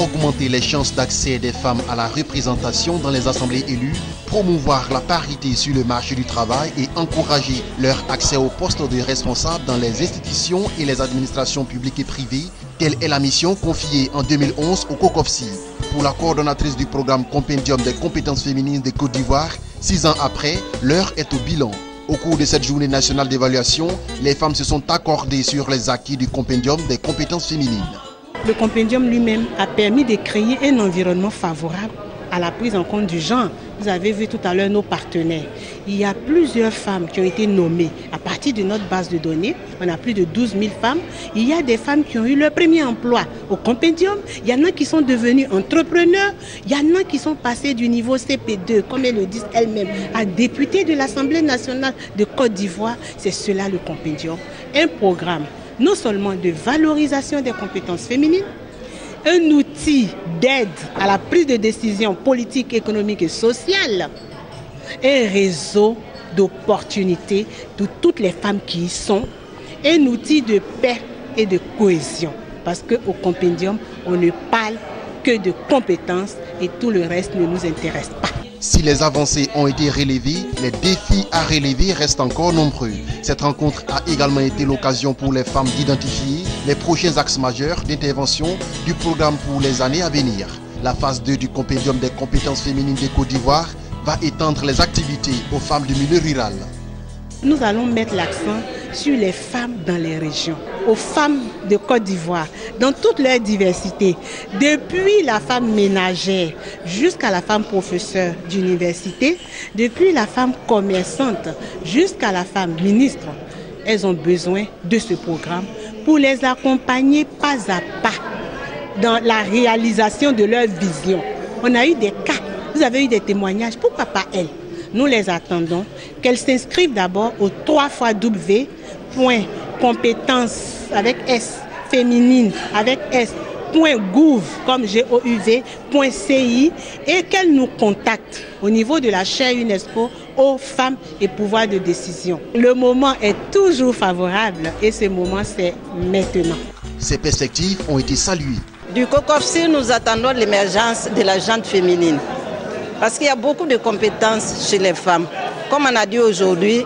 augmenter les chances d'accès des femmes à la représentation dans les assemblées élues, promouvoir la parité sur le marché du travail et encourager leur accès aux postes de responsables dans les institutions et les administrations publiques et privées. Telle est la mission confiée en 2011 au COCOFSI. Pour la coordonnatrice du programme Compendium des compétences féminines de Côte d'Ivoire, 6 ans après, l'heure est au bilan. Au cours de cette journée nationale d'évaluation, les femmes se sont accordées sur les acquis du Compendium des compétences féminines. Le Compendium lui-même a permis de créer un environnement favorable à la prise en compte du genre. Vous avez vu tout à l'heure nos partenaires. Il y a plusieurs femmes qui ont été nommées à partir de notre base de données. On a plus de 12 000 femmes. Il y a des femmes qui ont eu leur premier emploi au Compendium. Il y en a qui sont devenues entrepreneurs. Il y en a qui sont passées du niveau CP2, comme elles le disent elles-mêmes, à députées de l'Assemblée nationale de Côte d'Ivoire. C'est cela le Compendium. Un programme non seulement de valorisation des compétences féminines, un outil d'aide à la prise de décision politique, économique et sociale, un réseau d'opportunités de toutes les femmes qui y sont, un outil de paix et de cohésion. Parce qu'au Compendium, on ne parle que de compétences et tout le reste ne nous intéresse pas. Si les avancées ont été relevées, les défis à relever restent encore nombreux. Cette rencontre a également été l'occasion pour les femmes d'identifier les prochains axes majeurs d'intervention du programme pour les années à venir. La phase 2 du Compendium des compétences féminines de Côte d'Ivoire va étendre les activités aux femmes du milieu rural. Nous allons mettre l'accent sur les femmes dans les régions, aux femmes de Côte d'Ivoire, dans toute leur diversité, depuis la femme ménagère jusqu'à la femme professeure d'université, depuis la femme commerçante jusqu'à la femme ministre. Elles ont besoin de ce programme pour les accompagner pas à pas dans la réalisation de leur vision. On a eu des cas, vous avez eu des témoignages, pourquoi pas elles? Nous les attendons, qu'elles s'inscrivent d'abord au 3x.compétences avec S, féminine avec S.gouv comme GOUV.ci et qu'elles nous contactent au niveau de la chaire UNESCO aux femmes et pouvoir de décision. Le moment est toujours favorable et ce moment c'est maintenant. Ces perspectives ont été saluées. Du COCOFSI, nous attendons l'émergence de la gente féminine. Parce qu'il y a beaucoup de compétences chez les femmes. Comme on a dit aujourd'hui,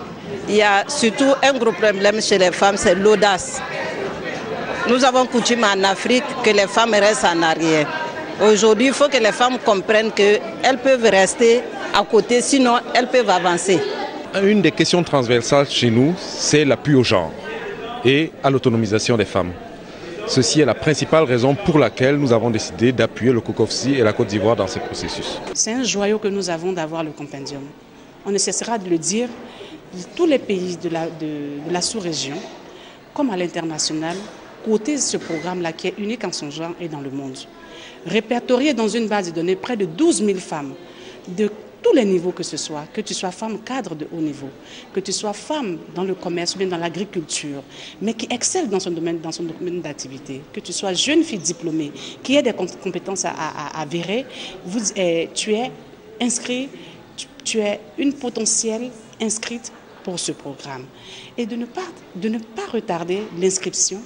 il y a surtout un gros problème chez les femmes, c'est l'audace. Nous avons coutume en Afrique que les femmes restent en arrière. Aujourd'hui, il faut que les femmes comprennent qu'elles peuvent rester à côté, sinon elles peuvent avancer. Une des questions transversales chez nous, c'est l'appui au genre et à l'autonomisation des femmes. Ceci est la principale raison pour laquelle nous avons décidé d'appuyer le COCOFSI et la Côte d'Ivoire dans ce processus. C'est un joyau que nous avons d'avoir le Compendium. On ne cessera de le dire, tous les pays de la sous-région, comme à l'international, côté ce programme-là qui est unique en son genre et dans le monde. Répertorié dans une base de données près de 12 000 femmes de tous les niveaux que ce soit, que tu sois femme cadre de haut niveau, que tu sois femme dans le commerce ou bien dans l'agriculture, mais qui excelle dans son domaine d'activité, que tu sois jeune fille diplômée, qui ait des compétences à avérer, tu es inscrit, tu es une potentielle inscrite pour ce programme. Et de ne pas retarder l'inscription,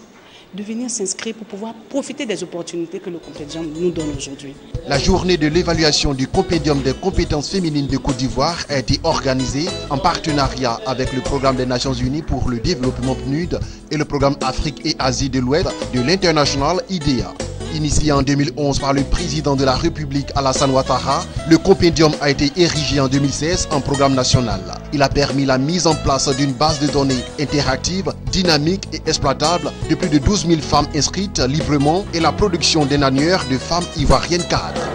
de venir s'inscrire pour pouvoir profiter des opportunités que le Compendium nous donne aujourd'hui. La journée de l'évaluation du Compendium des compétences féminines de Côte d'Ivoire a été organisée en partenariat avec le Programme des Nations Unies pour le développement PNUD et le Programme Afrique et Asie de l'Ouest de l'International IDEA. Initié en 2011 par le président de la République Alassane Ouattara, le Compendium a été érigé en 2016 en programme national. Il a permis la mise en place d'une base de données interactive, dynamique et exploitable de plus de 12 000 femmes inscrites librement et la production d'un annuaire de femmes ivoiriennes cadres.